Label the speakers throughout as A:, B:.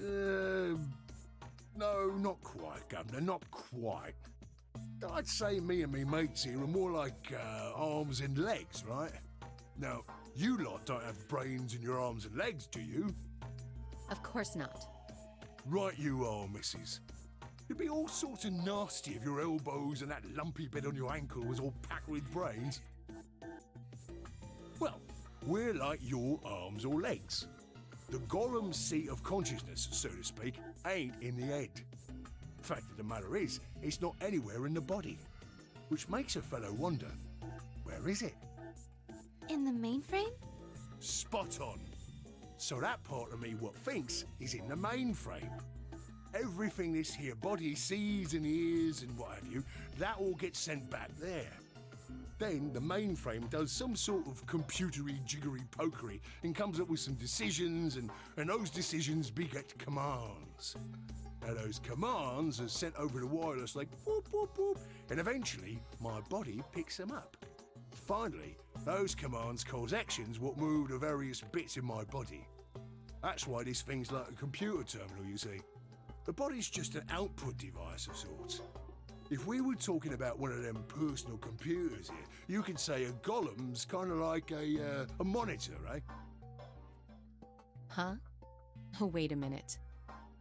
A: No, not quite, Governor, not quite. I'd say me and me mates here are more like arms and legs, right? Now, you lot don't have brains in your arms and legs, do you?
B: Of course not.
A: Right you are, missus. It'd be all sorts of nasty if your elbows and that lumpy bit on your ankle was all packed with brains. Well, we're like your arms or legs. The Gollum's seat of consciousness, so to speak, ain't in the head. Fact of the matter is, it's not anywhere in the body. Which makes a fellow wonder, where is it?
C: In the mainframe?
A: Spot on. So that part of me what thinks is in the mainframe. Everything this here body sees and hears and what have you, that all gets sent back there. Then the mainframe does some sort of computery jiggery pokery and comes up with some decisions, and those decisions beget commands. Now those commands are sent over the wireless like whoop whoop whoop, and eventually my body picks them up. Finally, those commands cause actions what move the various bits in my body. That's why this thing's like a computer terminal, you see. The body's just an output device of sorts. If we were talking about one of them personal computers here, you could say a Gollum's kind of like a monitor, eh?
B: Huh? Oh, wait a minute.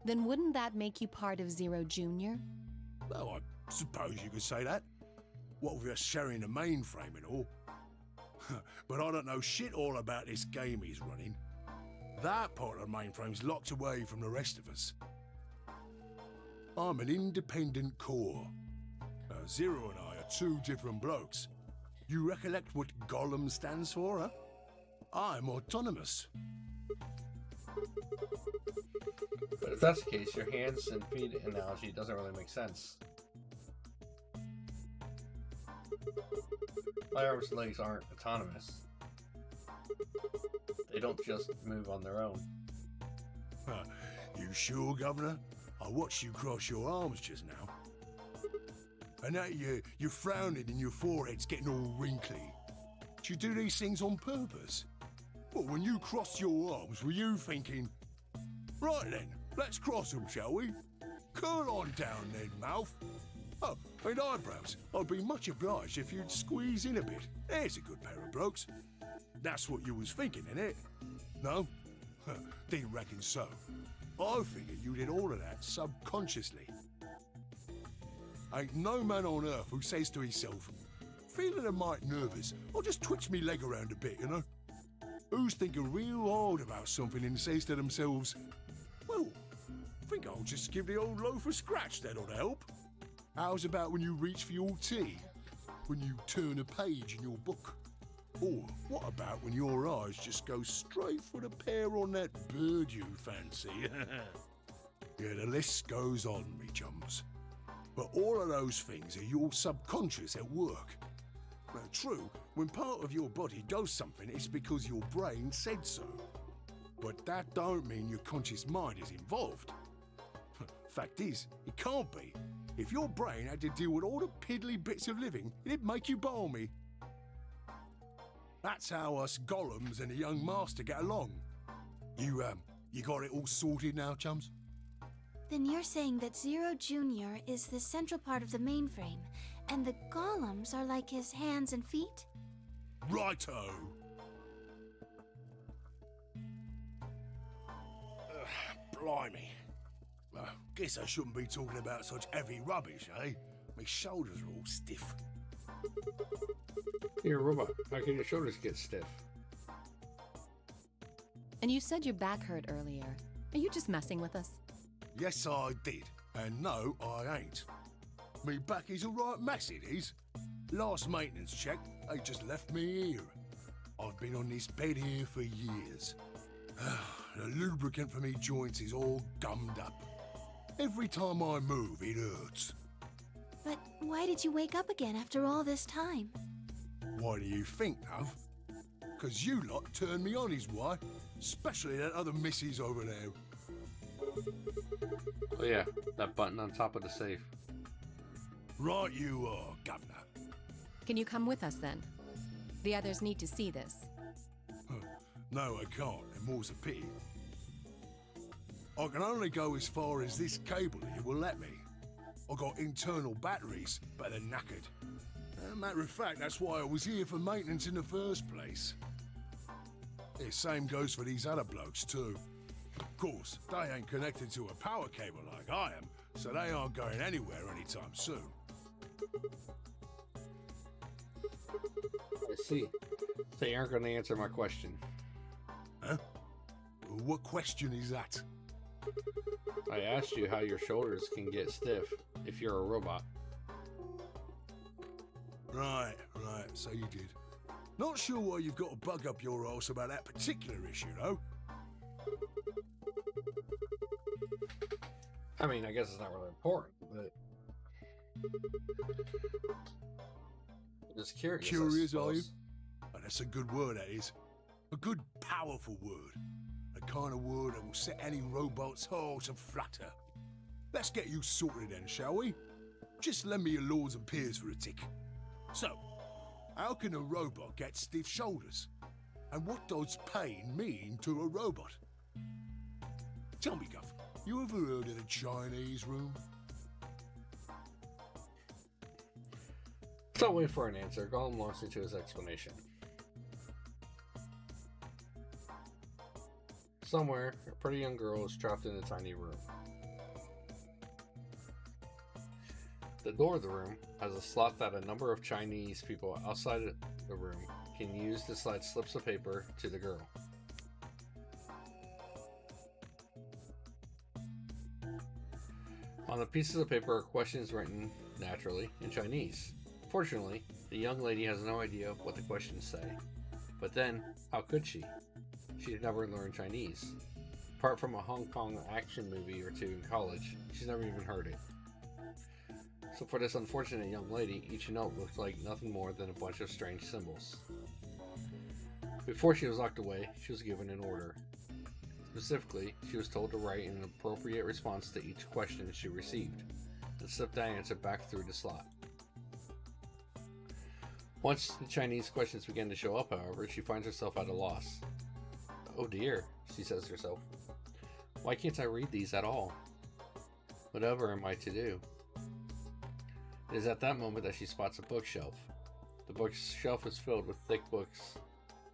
B: Then wouldn't that make you part of Zero Junior?
A: Well, I suppose you could say that. What with us sharing the mainframe and all. But I don't know shit all about this game he's running. That part of the mainframe's locked away from the rest of us. I'm an independent core. Zero and I are two different blokes. You recollect what Gollum stands for, huh? I'm autonomous.
D: But if that's the case, your hands and feet analogy doesn't really make sense. My arms and legs aren't autonomous. They don't just move on their own.
A: You sure, Governor? I watched you cross your arms just now. And now you're frowning and your forehead's getting all wrinkly. Do you do these things on purpose? Well, when you crossed your arms, were you thinking, right then, let's cross them, shall we? Curl on down then, mouth. Oh, and eyebrows. I'd be much obliged if you'd squeeze in a bit. There's a good pair of blokes. That's what you was thinking, innit? No? Didn't reckon so. I figured you did all of that subconsciously. Ain't no man on earth who says to himself, feeling a mite nervous, I'll just twitch me leg around a bit, you know? Who's thinking real hard about something and says to themselves, well, I think I'll just give the old loaf a scratch, that ought to help. How's about when you reach for your tea? When you turn a page in your book? Or what about when your eyes just go straight for the pear on that bird you fancy? Yeah, the list goes on, me chums. But all of those things are your subconscious at work. Now, true, when part of your body does something, it's because your brain said so. But that don't mean your conscious mind is involved. Fact is, it can't be. If your brain had to deal with all the piddly bits of living, it'd make you balmy. That's how us Gollums and the young master get along. You got it all sorted now, chums?
C: Then you're saying that Zero Junior is the central part of the mainframe, and the Gollums are like his hands and feet?
A: Righto! Blimey. Guess I shouldn't be talking about such heavy rubbish, eh? My shoulders are all stiff.
D: You're a robot. How can your shoulders get stiff?
B: And you said your back hurt earlier. Are you just messing with us?
A: Yes, I did. And no, I ain't. Me back is a right mess, it is. Last maintenance check, they just left me here. I've been on this bed here for years. The lubricant for me joints is all gummed up. Every time I move, it hurts.
C: But why did you wake up again after all this time?
A: Why do you think, love? 'Cause you lot turned me on is why. Especially that other missus over there.
D: Oh yeah, that button on top of the safe.
A: Right you are, Governor.
B: Can you come with us then? The others need to see this.
A: No, I can't, and more's a pity. I can only go as far as this cable here will let me. I got internal batteries, but they're knackered. Matter of fact, that's why I was here for maintenance in the first place. The same goes for these other blokes too. Of course, they ain't connected to a power cable like I am, so they aren't going anywhere anytime soon.
D: I see. So you aren't going to answer my question.
A: Huh? What question is that?
D: I asked you how your shoulders can get stiff if you're a robot.
A: Right, so you did. Not sure why you've got a bug up your arse about that particular issue, though.
D: I mean, I guess it's not really important, but... I'm just curious.
A: Curious, are you? Oh, that's a good word, that is. A good, powerful word. The kind of word that will set any robot's heart to flutter. Let's get you sorted then, shall we? Just lend me your lords and peers for a tick. So, how can a robot get stiff shoulders? And what does pain mean to a robot? Tell me, Guff, you ever heard of the Chinese room?
D: Don't wait for an answer. Gollum launched into his explanation. Somewhere, a pretty young girl is trapped in a tiny room. The door of the room has a slot that a number of Chinese people outside the room can use to slide slips of paper to the girl. On the pieces of paper are questions written, naturally, in Chinese. Fortunately, the young lady has no idea what the questions say. But then, how could she? She's never learned Chinese. Apart from a Hong Kong action movie or two in college, she's never even heard it. So for this unfortunate young lady, each note looked like nothing more than a bunch of strange symbols. Before she was locked away, she was given an order. Specifically, she was told to write an appropriate response to each question she received, and slip that answer back through the slot. Once the Chinese questions began to show up, however, she finds herself at a loss. Oh dear, she says to herself. Why can't I read these at all? Whatever am I to do? It is at that moment that she spots a bookshelf. The bookshelf is filled with thick books.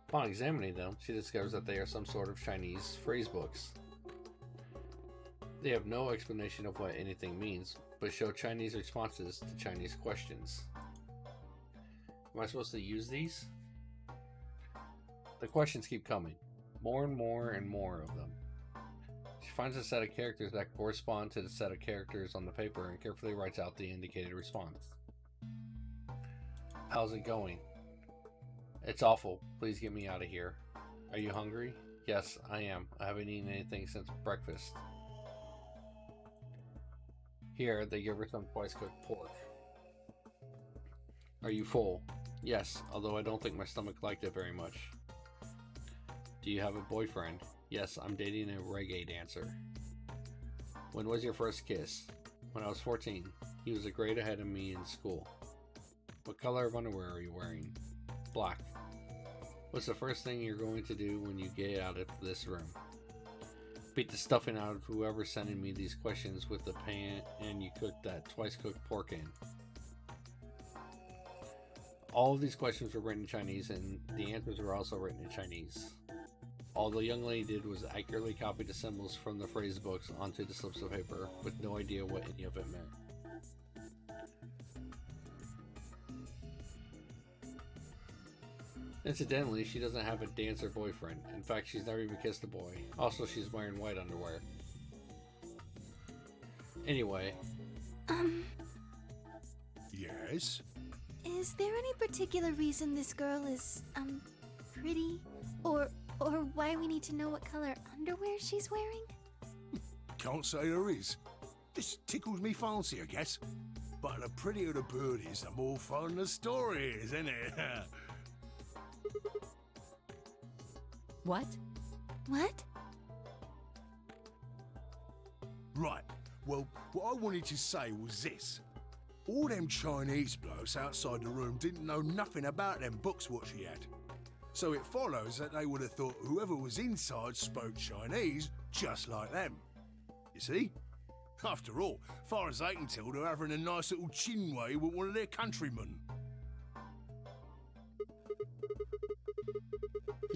D: Upon examining them, she discovers that they are some sort of Chinese phrase books. They have no explanation of what anything means, but show Chinese responses to Chinese questions. Am I supposed to use these? The questions keep coming. More and more and more of them. She finds a set of characters that correspond to the set of characters on the paper and carefully writes out the indicated response. How's it going? It's awful. Please get me out of here. Are you hungry? Yes, I am. I haven't eaten anything since breakfast. Here, they give her some twice-cooked pork. Are you full? Yes, although I don't think my stomach liked it very much. Do you have a boyfriend? Yes, I'm dating a reggae dancer. When was your first kiss? When I was 14. He was a grade ahead of me in school. What color of underwear are you wearing? Black. What's the first thing you're going to do when you get out of this room? Beat the stuffing out of whoever's sending me these questions with the pan and you cooked that twice-cooked pork in. All of these questions were written in Chinese, and the answers were also written in Chinese. All the young lady did was accurately copy the symbols from the phrase books onto the slips of paper, with no idea what any of it meant. Incidentally, she doesn't have a dancer boyfriend. In fact, she's never even kissed a boy. Also, she's wearing white underwear. Anyway.
A: Yes?
C: Is there any particular reason this girl is, pretty? Or why we need to know what color underwear she's wearing?
A: Can't say there is. This tickles me fancy, I guess. But the prettier the bird is, the more fun the story is, isn't it?
B: What?
C: What?
A: Right. Well, what I wanted to say was this. All them Chinese blokes outside the room didn't know nothing about them books what she had. So it follows that they would have thought whoever was inside spoke Chinese just like them. You see? After all, far as they can tell, they're having a nice little chinway with one of their countrymen.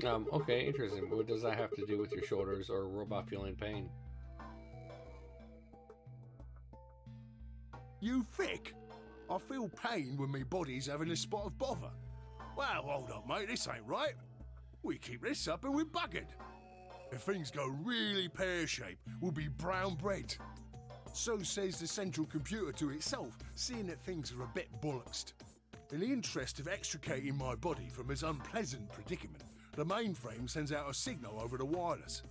D: Okay, interesting. What does that have to do with your shoulders or a robot feeling pain?
A: You thick? I feel pain when my body's having a spot of bother. Well, hold up, mate, this ain't right. We keep this up and we're buggered. If things go really pear-shaped, we'll be brown bread. So says the central computer to itself, seeing that things are a bit bollocksed. In the interest of extricating my body from this unpleasant predicament, the mainframe sends out a signal over the wireless.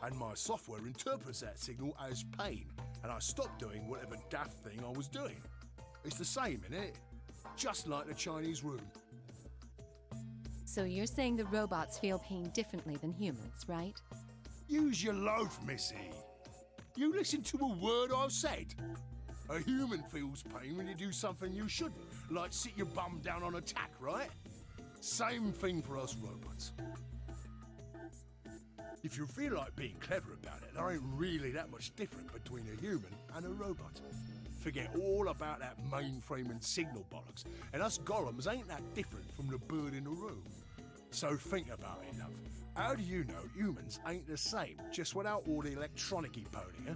A: And my software interprets that signal as pain, and I stop doing whatever daft thing I was doing. It's the same, innit? Just like the Chinese room.
B: So you're saying the robots feel pain differently than humans, right?
A: Use your loaf, missy. You listen to a word I've said. A human feels pain when you do something you shouldn't, like sit your bum down on a tack, right? Same thing for us robots. If you feel like being clever about it, there ain't really that much different between a human and a robot. Forget all about that mainframe and signal bollocks, and us golems ain't that different from the bird in the room. So think about it, love. How do you know humans ain't the same, just without all the electronic-y pony, huh?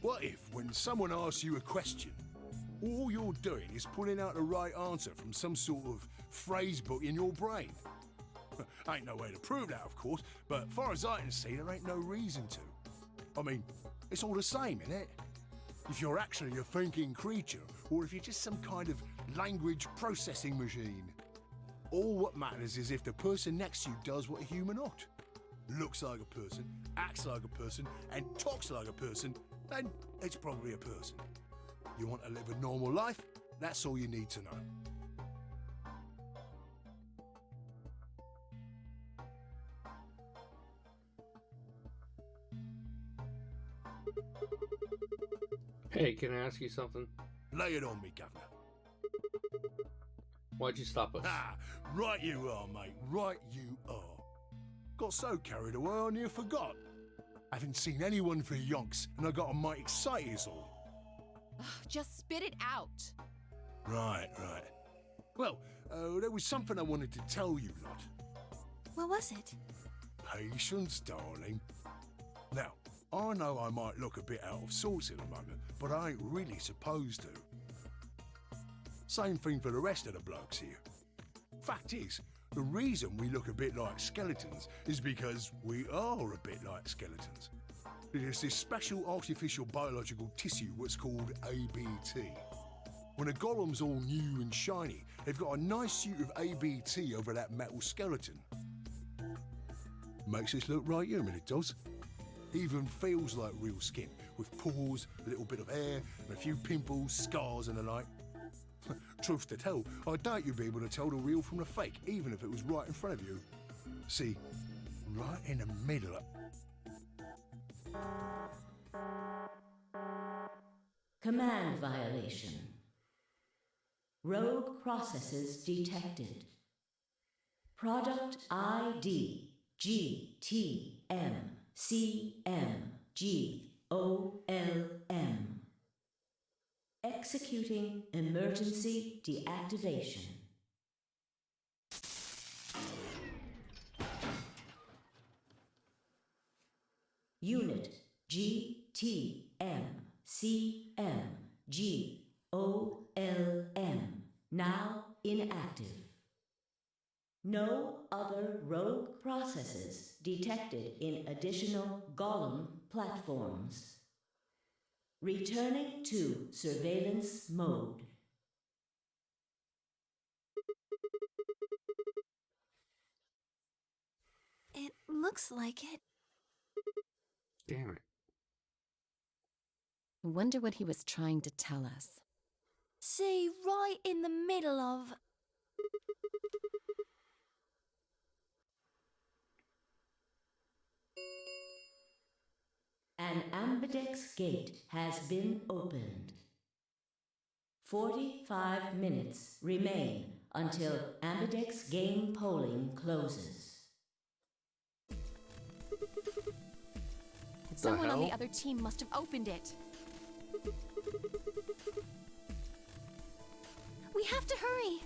A: What if, when someone asks you a question, all you're doing is pulling out the right answer from some sort of phrase book in your brain? Ain't no way to prove that, of course, but far as I can see, there ain't no reason to. I mean, it's all the same, innit? If you're actually a thinking creature, or if you're just some kind of language processing machine. All what matters is if the person next to you does what a human ought. Looks like a person, acts like a person, and talks like a person, then it's probably a person. You want to live a normal life? That's all you need to know.
D: Hey, can I ask you something?
A: Lay it on me, Governor.
D: Why'd you stop us?
A: Ah, right you are, mate. Right you are. Got so carried away I near forgot. Haven't seen anyone for yonks, and I got a mite excited is all.
B: Just spit it out.
A: Right. Well, there was something I wanted to tell you, lot.
C: What was it?
A: Patience, darling. Now, I know I might look a bit out of sorts in a moment, but I ain't really supposed to. Same thing for the rest of the blokes here. Fact is, the reason we look a bit like skeletons is because we are a bit like skeletons. There's this special artificial biological tissue what's called ABT. When a golem's all new and shiny, they've got a nice suit of ABT over that metal skeleton. Makes us look right human, it does. Even feels like real skin, with pores, a little bit of hair, and a few pimples, scars and the like. Truth to tell, I doubt you'd be able to tell the real from the fake, even if it was right in front of you. See, right in the middle of...
E: Command violation. Rogue processes detected. Product ID GTMCMGOLM. Executing emergency deactivation. Unit GTMCMGOLM now inactive. No other rogue processes detected in additional Golem platforms. Returning to surveillance mode.
C: It looks like it.
D: Damn it.
B: I wonder what he was trying to tell us.
C: See, right in the middle of...
E: An ambidex gate has been opened. 45 minutes remain until ambidex game polling closes.
B: It's Someone on
D: hell?
B: the other team must have opened it.
C: We have to hurry.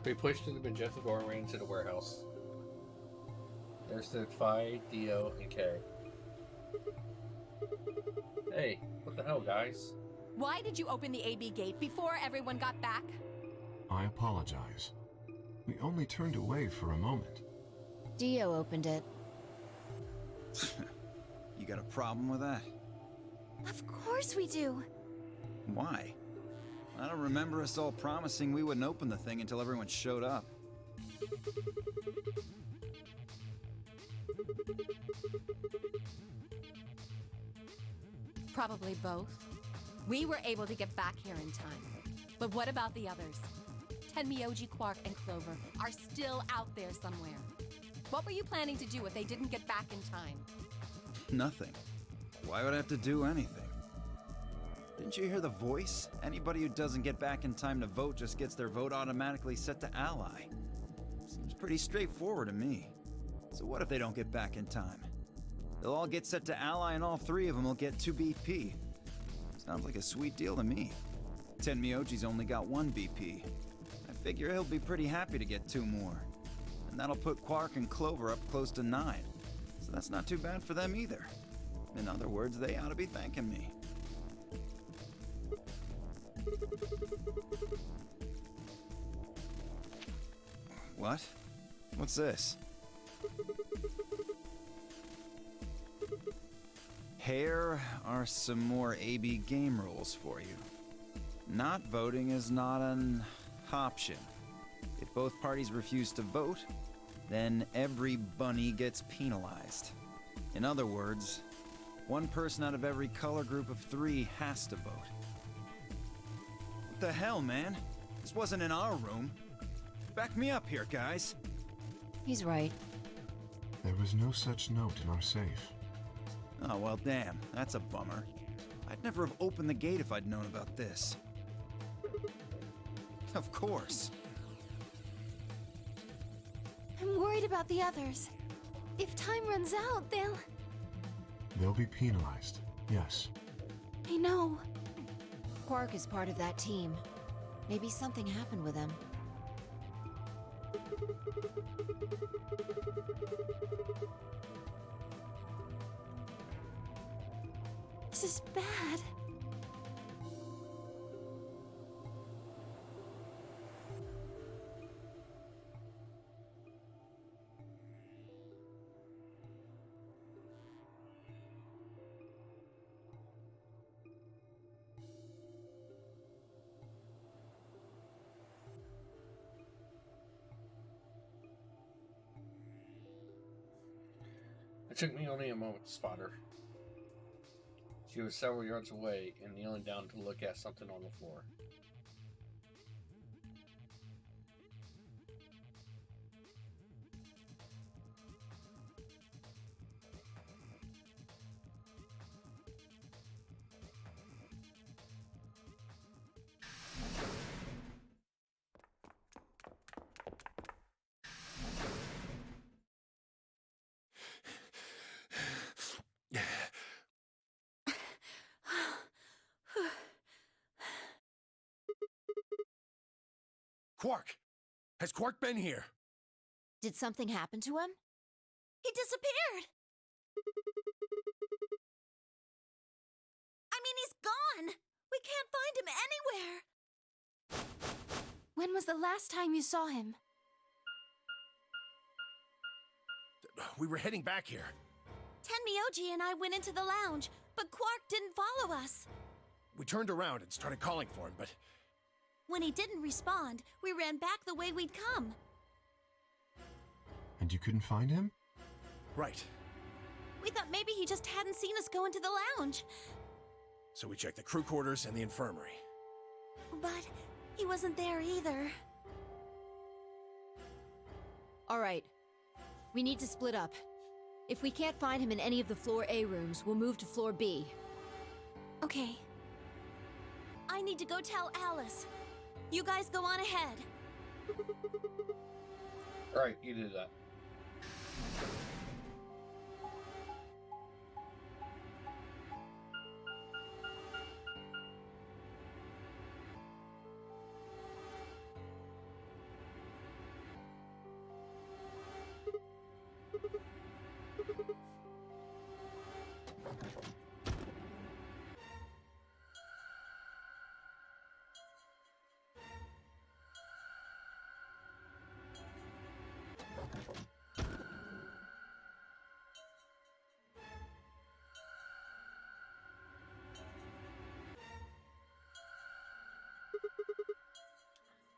D: We pushed through the Manjethagor and ran into the warehouse. There stood Phi, Dio, and Kay. Hey, what the hell, guys?
B: Why did you open the AB gate before everyone got back?
F: I apologize. We only turned away for a moment.
B: Dio opened it.
G: You got a problem with that?
C: Of course we do.
G: Why? I don't remember us all promising we wouldn't open the thing until everyone showed up.
B: Probably both. We were able to get back here in time. But what about the others? Tenmyoji, Quark, and Clover are still out there somewhere. What were you planning to do if they didn't get back in time?
G: Nothing. Why would I have to do anything? Didn't you hear the voice? Anybody who doesn't get back in time to vote just gets their vote automatically set to ally. Seems pretty straightforward to me. So what if they don't get back in time? They'll all get set to ally and all three of them will get 2 BP. Sounds like a sweet deal to me. Tenmyoji's only got 1 BP. I figure he'll be pretty happy to get 2 more. And that'll put Quark and Clover up close to 9. So that's not too bad for them either. In other words, they ought to be thanking me. What? What's this? Here are some more AB game rules for you. Not voting is not an option. If both parties refuse to vote, then every bunny gets penalized. In other words, 1 person out of every color group of 3 has to vote. What the hell, man? This wasn't in our room. Back me up here, guys.
B: He's right.
F: There was no such note in our safe.
G: Oh, well, damn. That's a bummer. I'd never have opened the gate if I'd known about this. Of course.
C: I'm worried about the others. If time runs out,
F: They'll be penalized, yes.
C: I know.
B: Quark is part of that team. Maybe something happened with him.
C: This is bad.
D: It took me only a moment to spot her. She was several yards away and kneeling down to look at something on the floor.
A: Quark! Has Quark been here?
B: Did something happen to him?
C: He disappeared! I
H: gone! We can't find him anywhere!
C: When was the last time you saw him?
A: We were heading back here.
H: Tenmyoji and I went into the lounge, but Quark didn't follow us.
A: We turned around and started calling for him, but
H: When he didn't respond, we ran back the way we'd come.
F: And you couldn't find him?
A: right.
H: We thought maybe he just hadn't seen us go into the lounge.
A: So we checked the crew quarters and the infirmary.
H: But he wasn't there either.
I: All right. We need to split up. If we can't find him in any of the Floor A rooms, we'll move to Floor B.
C: Okay.
H: I need to go tell Alice. You guys go on ahead.
D: Alright, you do that.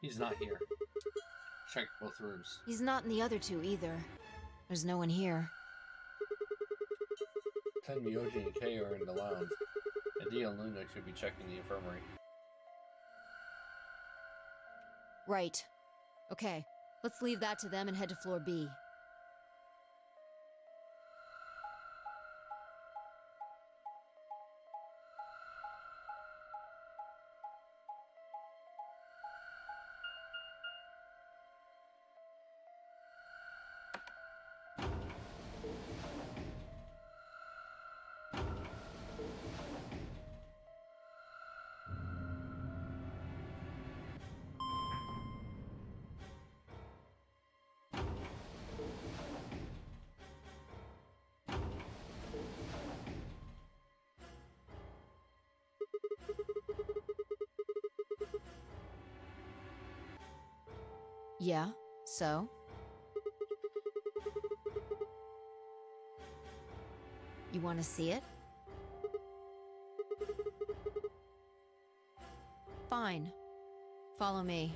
D: He's not here. Check both rooms.
I: He's not in the other two either. There's no one here.
D: Tenmyoji and Kay are in the lounge. And Dia and Luna should be checking the infirmary.
I: Right. Okay, let's leave that to them and head to Floor B. Yeah, so? You want to see it? Fine. Follow me.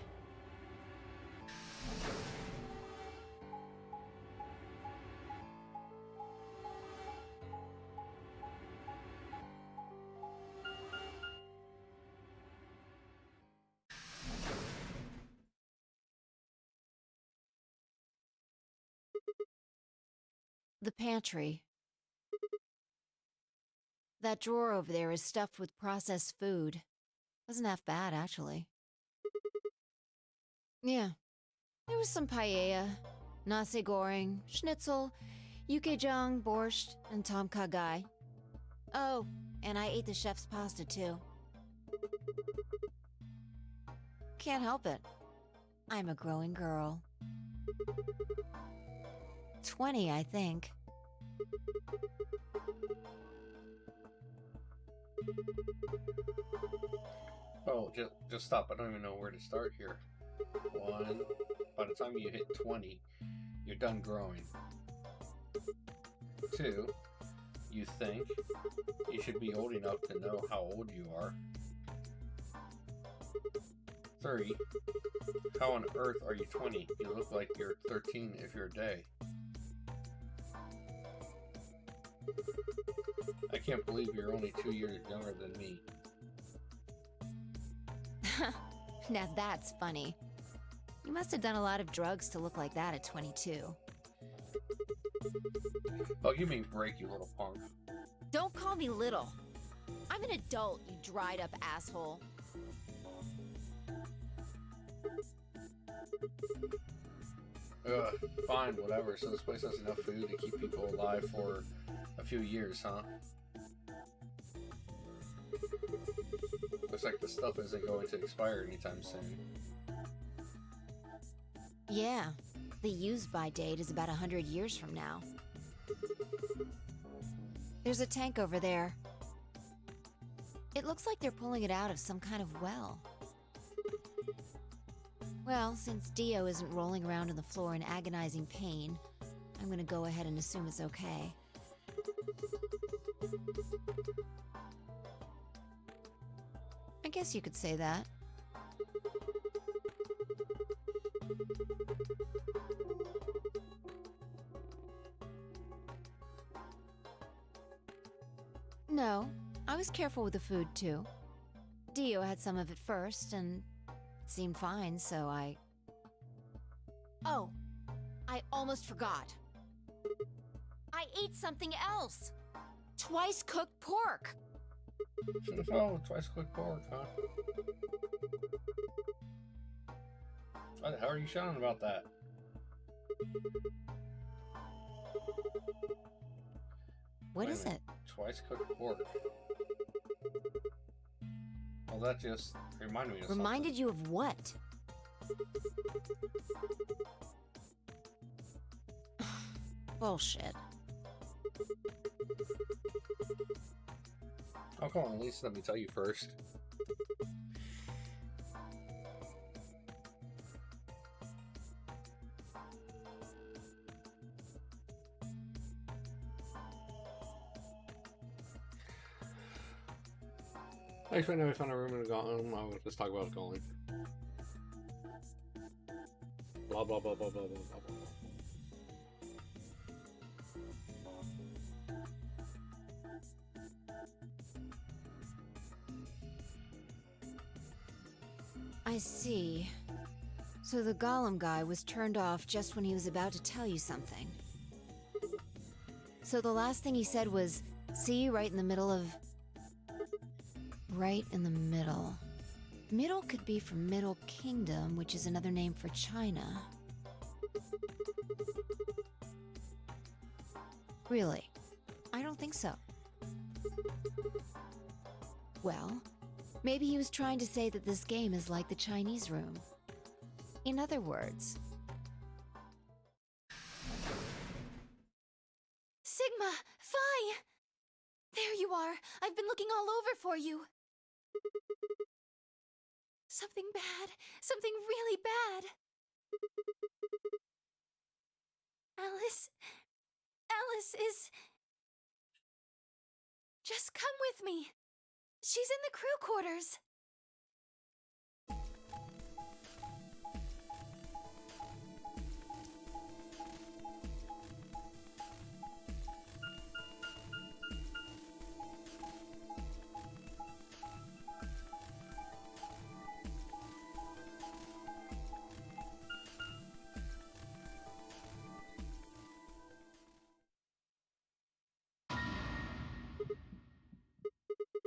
I: The pantry. That drawer over there is stuffed with processed food. Wasn't half bad, actually. Yeah. There was some paella, nasi goreng, schnitzel, yukejang, borscht, and tom kha gai. Oh, and I ate the chef's pasta, too. Can't help it. I'm a growing girl. 20, I think.
D: Oh, just stop. I don't even know where to start here. 1. By the time you hit 20, you're done growing. 2. You think you should be old enough to know how old you are. 3. How on earth are you 20? You look like you're 13 if you're a day. I can't believe you're only 2 years younger than me.
I: Now that's funny. You must have done a lot of drugs to look like that at 22.
D: Oh, give me a break, you little punk.
I: Don't call me little. I'm an adult, you dried up asshole.
D: Ugh, fine, whatever. So this place has enough food to keep people alive for a few years, huh? Looks like the stuff isn't going to expire anytime soon.
I: Yeah, the use-by date is about 100 years from now. There's a tank over there. It looks like they're pulling it out of some kind of well. Well, since Dio isn't rolling around on the floor in agonizing pain, I'm gonna go ahead and assume it's okay. I guess you could say that. No, I was careful with the food too. Dio had some of it first, and it seemed fine, so I... Oh, I almost forgot. I ate something else. Twice cooked pork.
D: Oh, twice cooked pork, huh? Why the hell are you shouting about that?
I: What is it?
D: Twice cooked pork. Well, that just reminded me of
I: Reminded you of what? Bullshit.
D: Oh, come on, at least let me tell you first. Actually, no, I found a room in a golem. I'll just talk about golem. Blah, blah, blah, blah, blah, blah, blah, blah.
I: I see. So the golem guy was turned off just when he was about to tell you something. So the last thing he said was, see you right in the middle of... Right in the middle. Middle could be from Middle Kingdom, which is another name for China. Really? I don't think so. Well, maybe he was trying to say that this game is like the Chinese room. In other words...
C: Sigma! Phi! There you are! I've been looking all over for you! Something bad. Something really bad. Alice is... Just come with me. She's in the crew quarters.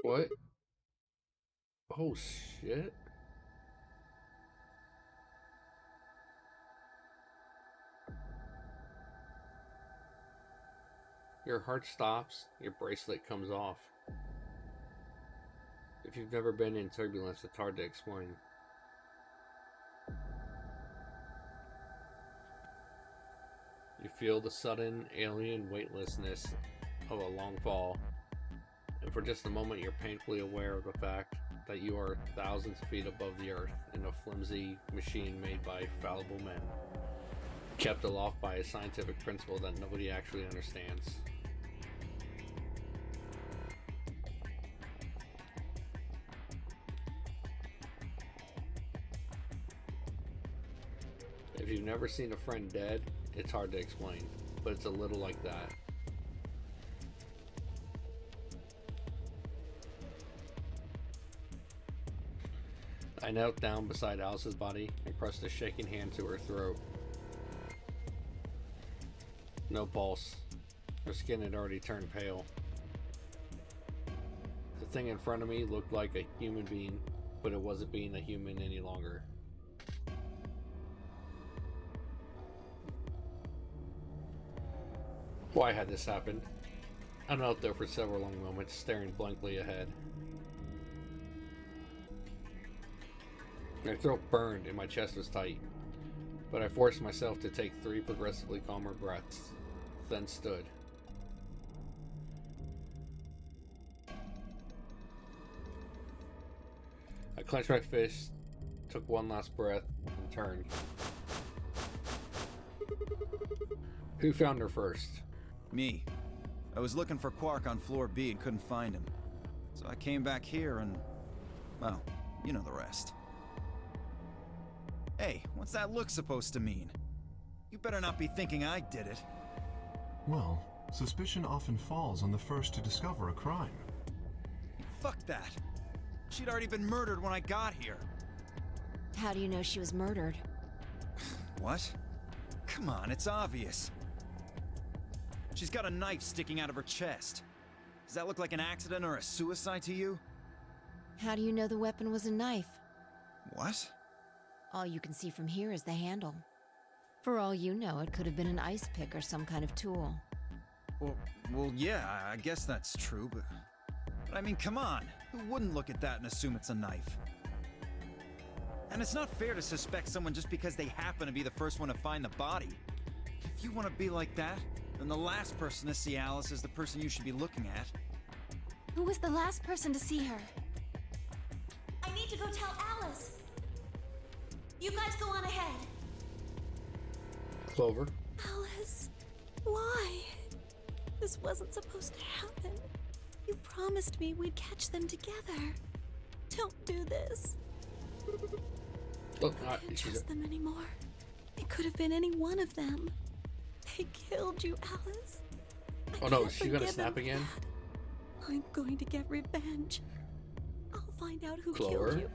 D: What? Oh, shit. Your heart stops, your bracelet comes off. If you've never been in turbulence, it's hard to explain. You feel the sudden alien weightlessness of a long fall. And for just a moment, you're painfully aware of the fact that you are thousands of feet above the earth in a flimsy machine made by fallible men, kept aloft by a scientific principle that nobody actually understands. If you've never seen a friend dead, it's hard to explain, but it's a little like that. I knelt down beside Alice's body and pressed a shaking hand to her throat. No pulse. Her skin had already turned pale. The thing in front of me looked like a human being, but it wasn't being a human any longer. Why had this happened? I knelt there for several long moments, staring blankly ahead. My throat burned and my chest was tight, but I forced myself to take 3 progressively calmer breaths, then stood. I clenched my fist, took one last breath, and turned. Who found her first?
G: Me. I was looking for Quark on floor B and couldn't find him. So I came back here and... well, you know the rest. Hey, what's that look supposed to mean? You better not be thinking I did it.
F: Well, suspicion often falls on the first to discover a crime.
G: Fuck that. She'd already been murdered when I got here.
I: How do you know she was murdered?
G: What? Come on, it's obvious. She's got a knife sticking out of her chest. Does that look like an accident or a suicide to you?
I: How do you know the weapon was a knife?
G: What?
I: All you can see from here is the handle. For all you know, it could have been an ice pick or some kind of tool.
G: Well, yeah, I guess that's true, but I mean, come on. Who wouldn't look at that and assume it's a knife? And it's not fair to suspect someone just because they happen to be the first one to find the body. If you want to be like that, then the last person to see Alice is the person you should be looking at.
C: Who was the last person to see her?
H: I need to go tell Alice. You guys go on ahead.
D: Clover.
H: Alice, why? This wasn't supposed to happen. You promised me we'd catch them together. Don't do this.
D: Oh,
H: I can't trust them anymore. It could have been any one of them. They killed you, Alice.
D: oh no, is she gonna snap again?
H: I'm going to get revenge. I'll find out who
D: Clover?
H: killed you.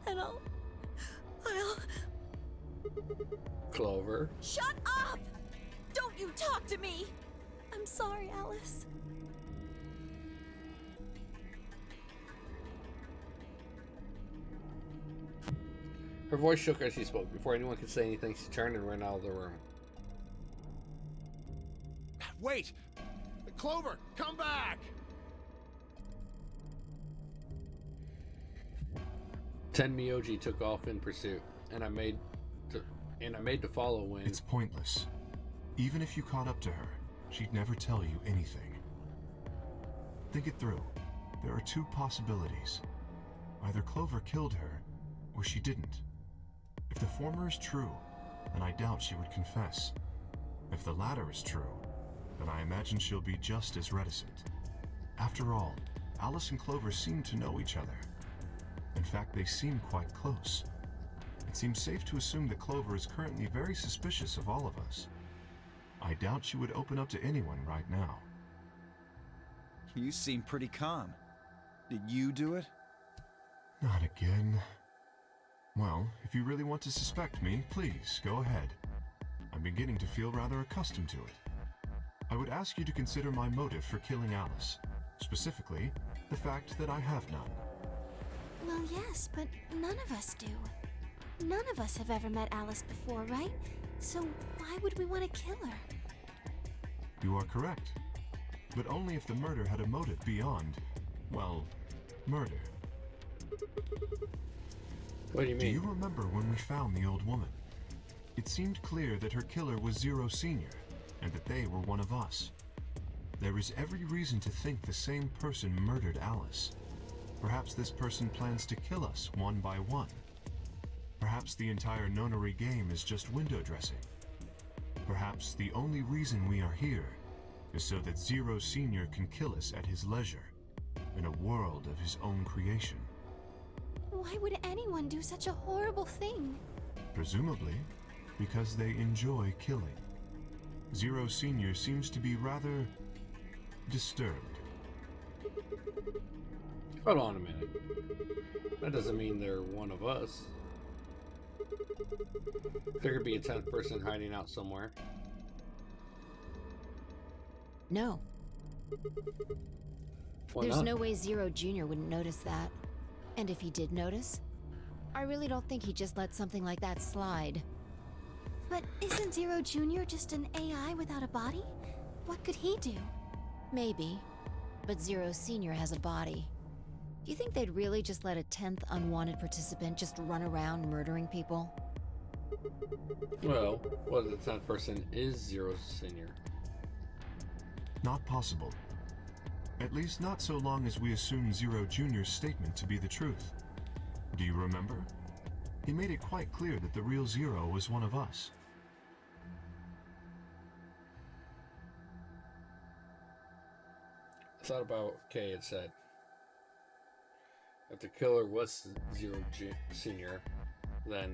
H: And I'll...
D: Clover.
H: Shut up! Don't you talk to me! I'm sorry, Alice.
D: Her voice shook as she spoke. Before anyone could say anything, she turned and ran out of the room.
A: Wait! Clover, come back!
D: Tenmyoji took off in pursuit, and I made to follow when...
F: It's pointless. Even if you caught up to her, she'd never tell you anything. Think it through. There are two possibilities. Either Clover killed her, or she didn't. If the former is true, then I doubt she would confess. If the latter is true, then I imagine she'll be just as reticent. After all, Alice and Clover seem to know each other. In fact, they seem quite close. It seems safe to assume that Clover is currently very suspicious of all of us. I doubt she would open up to anyone right now.
G: You seem pretty calm. Did you do it?
F: Not again. Well, if you really want to suspect me, please, go ahead. I'm beginning to feel rather accustomed to it. I would ask you to consider my motive for killing Alice. Specifically, the fact that I have none.
C: Well, yes, but none of us do. None of us have ever met Alice before, right? So why would we want to kill her?
F: You are correct. But only if the murder had a motive beyond, well, murder.
D: What do you mean?
F: Do you remember when we found the old woman? It seemed clear that her killer was Zero Senior, and that they were one of us. There is every reason to think the same person murdered Alice. Perhaps this person plans to kill us one by one. Perhaps the entire nonary game is just window dressing. Perhaps the only reason we are here is so that Zero Senior can kill us at his leisure, in a world of his own creation.
C: Why would anyone do such a horrible thing?
F: Presumably, because they enjoy killing. Zero Senior seems to be rather disturbed.
D: Hold on a minute. That doesn't mean they're one of us. There could be a 10th person hiding out somewhere.
I: No.
D: Why
I: There's
D: not?
I: no way Zero Jr. wouldn't notice that. And if he did notice, I really don't think he'd just let something like that slide.
C: But isn't Zero Jr. just an AI without a body? What could he do?
I: Maybe. But Zero Senior has a body. Do you think they'd really just let a 10th unwanted participant just run around murdering people?
D: Well, what if the 10th person is Zero Senior?
F: Not possible. At least not so long as we assume Zero Jr.'s statement to be the truth. Do you remember? He made it quite clear that the real Zero was one of us.
D: I thought about what Kay had said. If the killer was Zero Senior, then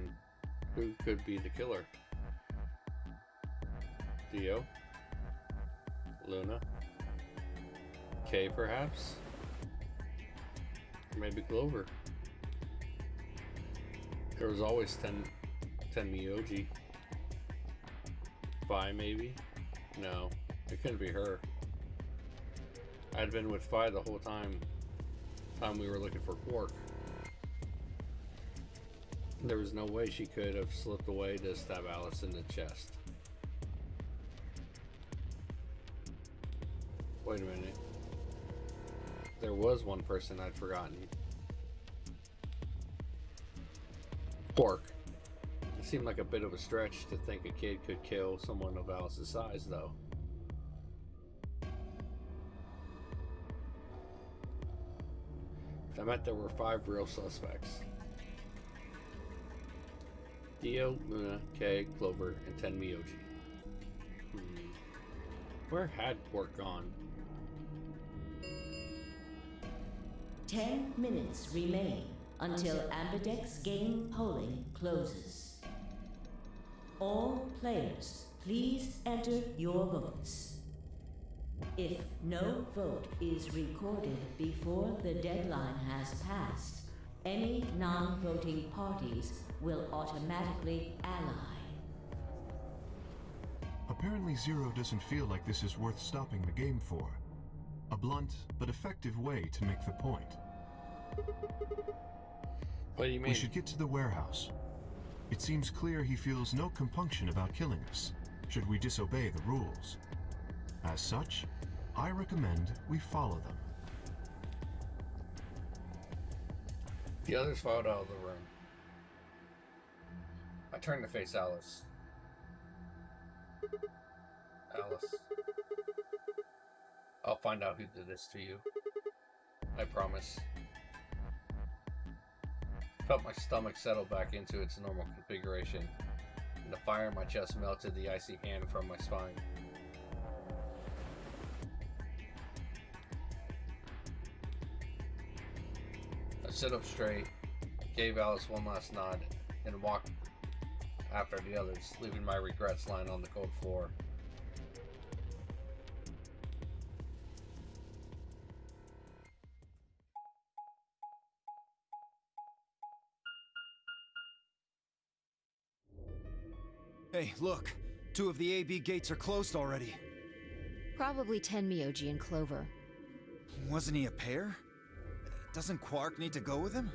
D: who could be the killer? Dio? Luna? Kay, perhaps? Or maybe Clover? There was always Tenmyoji. Vi, maybe? No, it couldn't be her. I'd been with Vi the whole time we were looking for Quark. There was no way she could have slipped away to stab Alice in the chest. Wait a minute. There was one person I'd forgotten. Quark. It seemed like a bit of a stretch to think a kid could kill someone of Alice's size, though. That meant there were 5 real suspects. Dio, Luna, Kay, Clover, and Tenmyoji. Where had Quark gone?
E: 10 minutes remain until Ambidex game polling closes. All players, please enter your votes. If no vote is recorded before the deadline has passed, any non-voting parties will automatically ally.
F: Apparently Zero doesn't feel like this is worth stopping the game for. A blunt but effective way to make the point.
D: What do you mean?
F: We should get to the warehouse. It seems clear he feels no compunction about killing us, should we disobey the rules. As such, I recommend we follow them.
D: The others filed out of the room. I turned to face Alice. Alice. I'll find out who did this to you. I promise. Felt my stomach settle back into its normal configuration, and the fire in my chest melted the icy hand from my spine. I stood up straight, gave Alice one last nod, and walked after the others, leaving my regrets lying on the cold floor.
G: Hey, look! 2 of the AB gates are closed already.
I: Probably Tenmyoji and Clover.
G: Wasn't he a pair? Doesn't Quark need to go with him?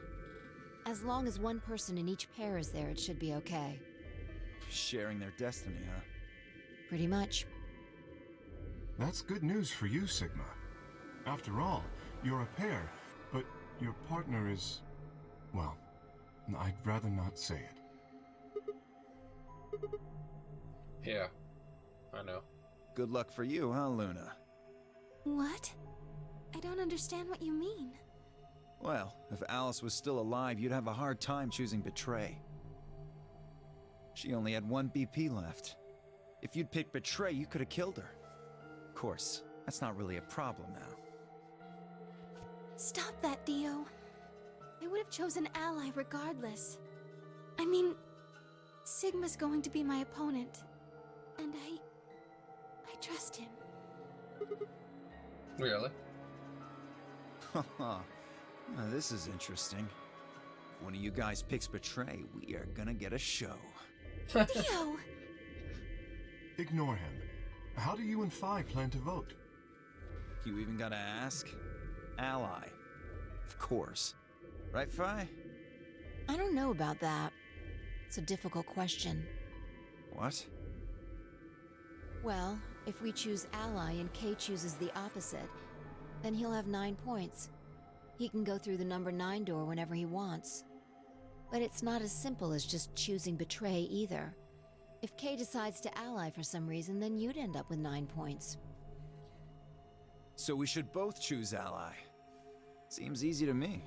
I: As long as one person in each pair is there, it should be okay.
G: Sharing their destiny, huh?
I: Pretty much.
F: That's good news for you, Sigma. After all, you're a pair, but your partner is... well, I'd rather not say it.
D: Yeah, I know.
G: Good luck for you, huh, Luna?
C: What? I don't understand what you mean.
G: Well, if Alice was still alive, you'd have a hard time choosing Betray. She only had 1 BP left. If you'd picked Betray, you could have killed her. Of course, that's not really a problem now.
C: Stop that, Dio. I would have chosen Ally regardless. I mean, Sigma's going to be my opponent, and I trust him.
D: Really?
G: Haha. This is interesting. If one of you guys picks Betray, we are gonna get a show.
C: Dio!
F: Ignore him. How do you and Phi plan to vote?
G: You even gotta ask? Ally. Of course. Right, Phi?
I: I don't know about that. It's a difficult question.
G: What?
I: Well, if we choose ally and Kay chooses the opposite, then he'll have 9 points. He can go through the number 9 door whenever he wants. But it's not as simple as just choosing Betray either. If Kay decides to ally for some reason, then you'd end up with 9 points.
G: So we should both choose Ally. Seems easy to me.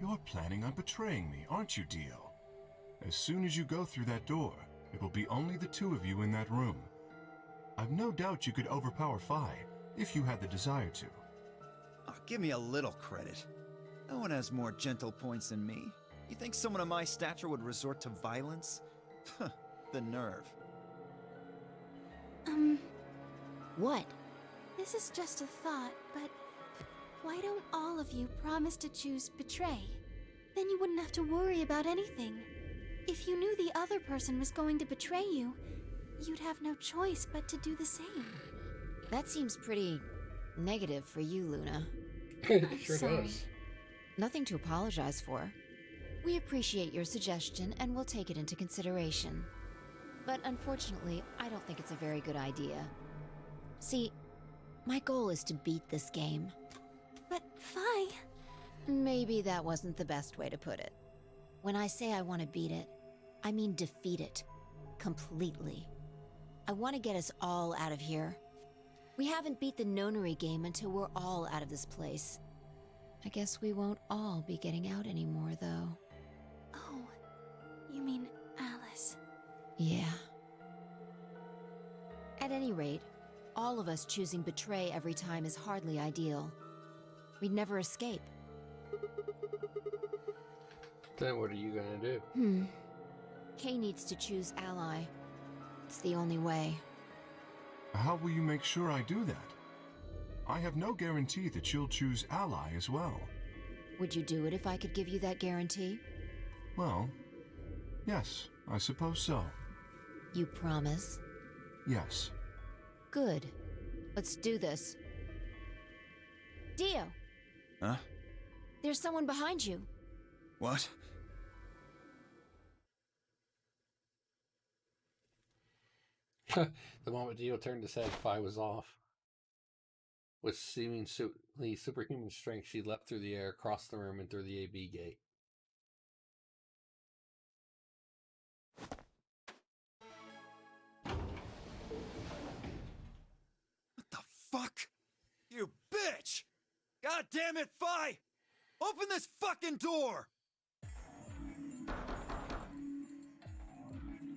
F: You're planning on betraying me, aren't you, Dio? As soon as you go through that door, it will be only the two of you in that room. I've no doubt you could overpower Phi, if you had the desire to.
G: Oh, give me a little credit. No one has more gentle points than me. You think someone of my stature would resort to violence? The nerve.
I: What?
C: This is just a thought, but why don't all of you promise to choose betray? Then you wouldn't have to worry about anything. If you knew the other person was going to betray you, you'd have no choice but to do the same.
I: That seems pretty negative for you, Luna.
D: Sure
C: sorry.
D: does.
I: Nothing to apologize for. We appreciate your suggestion and we'll take it into consideration. But unfortunately, I don't think it's a very good idea. See, my goal is to beat this game.
C: But Phi...
I: Maybe that wasn't the best way to put it. When I say I want to beat it, I mean defeat it. Completely. I want to get us all out of here. We haven't beat the Nonary game until we're all out of this place. I guess we won't all be getting out anymore, though.
C: Oh, you mean Alice.
I: Yeah. At any rate, all of us choosing betray every time is hardly ideal. We'd never escape.
D: Then what are you gonna do?
I: Kay needs to choose ally. It's the only way.
F: How will you make sure I do that? I have no guarantee that she'll choose ally as well.
I: Would you do it if I could give you that guarantee?
F: Well, yes, I suppose so.
I: You promise?
F: Yes.
I: Good. Let's do this. Dio!
G: Huh?
I: There's someone behind you.
G: What?
D: The moment Dio turned his head, Phi was off. With seemingly superhuman strength, she leapt through the air, across the room, and through the AB gate.
G: What the fuck? You bitch! God damn it, Phi! Open this fucking door!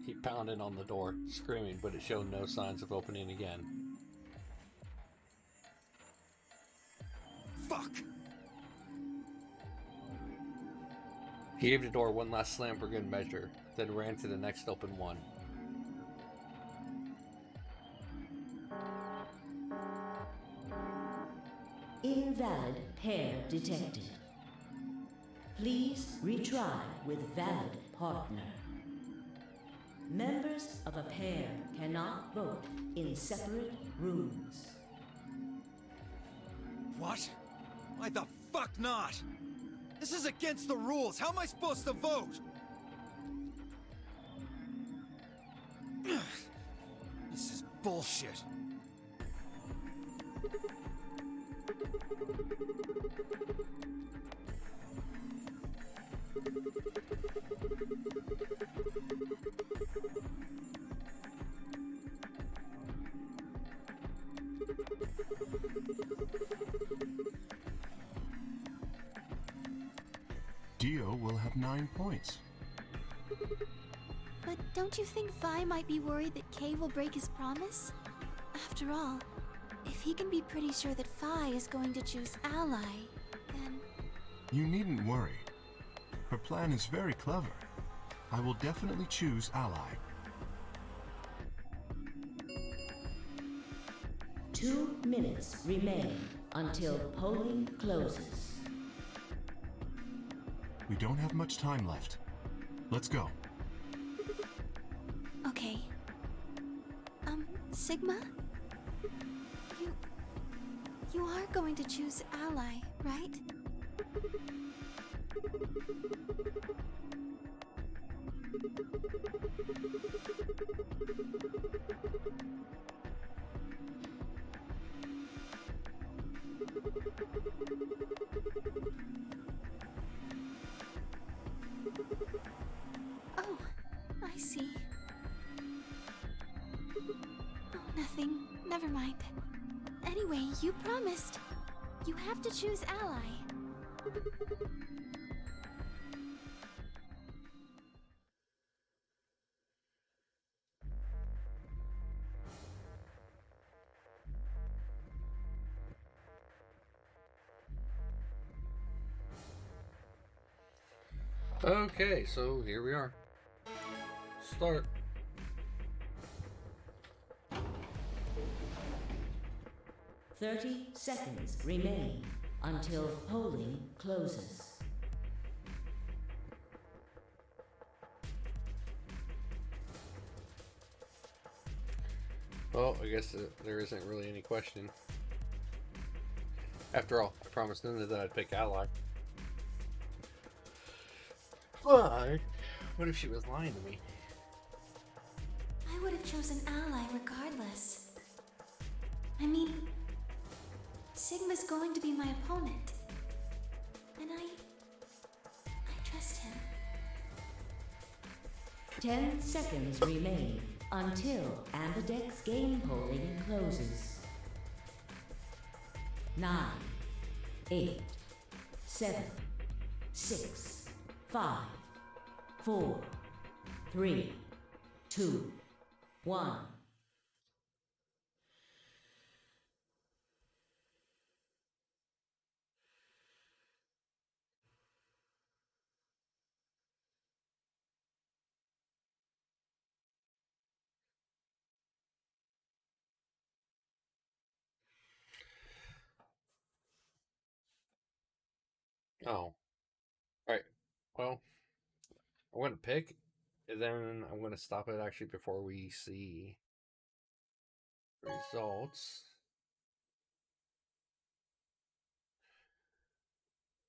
D: He pounded on the door, screaming, but it showed no signs of opening again.
G: Fuck!
D: He gave the door one last slam for good measure, then ran to the next open one.
E: Invalid pair detected. Please retry with valid partner. Members of a pair cannot vote in separate rooms.
G: What? Why the fuck not? This is against the rules. How am I supposed to vote? This is bullshit.
F: Dio will have 9 points.
C: But don't you think Phi might be worried that Kay will break his promise? After all, if he can be pretty sure that Phi is going to choose ally, then...
F: You needn't worry. Her plan is very clever. I will definitely choose ally.
E: 2 minutes remain until polling closes.
F: We don't have much time left. Let's go.
C: Okay. Sigma? You are going to choose ally, right? Oh, I see. Oh, nothing. Never mind. Anyway, you promised. You have to choose ally.
D: Okay, so here we are. Start.
E: "30 seconds remain until polling closes."
D: Well, I guess there isn't really any question. After all, I promised Nuna that I'd pick Ally. But what if she was lying to me?
C: I would have chosen Ally regardless. I mean, Sigma's going to be my opponent. And I trust him.
E: 10 seconds remain until Ambidex game polling closes. 9, 8, 7, 6, 5, 4, 3, 2, 1.
D: Oh. Alright. Well, I'm going to pick, and then I'm going to stop it actually before we see results.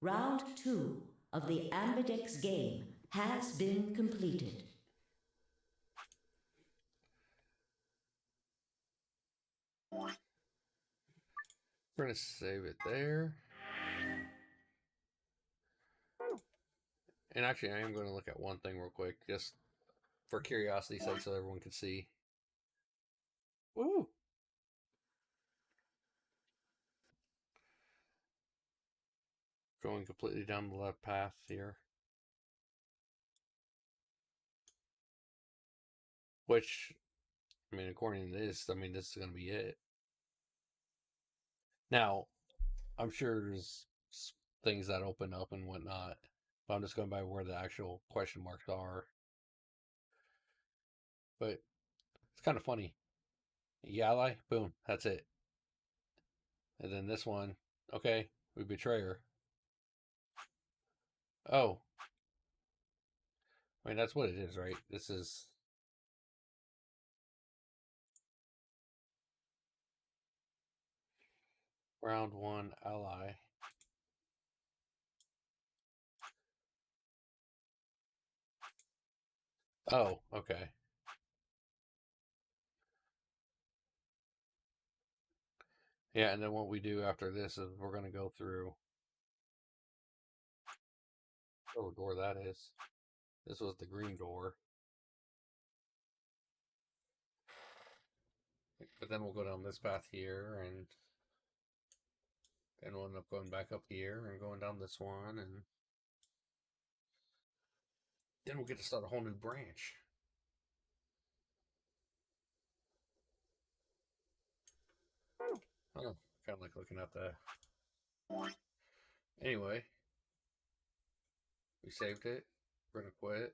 E: Round 2 of the Ambidex game has been completed.
D: We're going to save it there. And actually, I am going to look at one thing real quick, just for curiosity's sake, so everyone can see. Woo! Going completely down the left path here. Which, I mean, according to this, I mean, this is going to be it. Now, I'm sure there's things that open up and whatnot, but I'm just going by where the actual question marks are. But it's kind of funny. Ally, boom, that's it. And then this one, okay, we betray her. Oh. I mean, that's what it is, right? This is... Round 1, Ally. Oh, okay. Yeah, and then what we do after this is we're going to go through... Oh, door that is. This was the green door. But then we'll go down this path here, and then we'll end up going back up here and going down this one, and then we'll get to start a whole new branch. I don't know, kind of like looking at the... Anyway, we saved it. We're going to quit.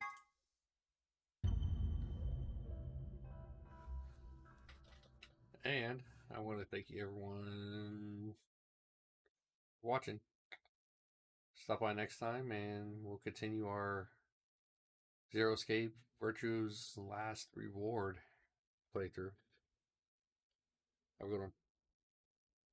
D: And I want to thank you everyone for watching. Stop by next time and we'll continue our Zero Escape Virtue's Last Reward playthrough. Have a good one.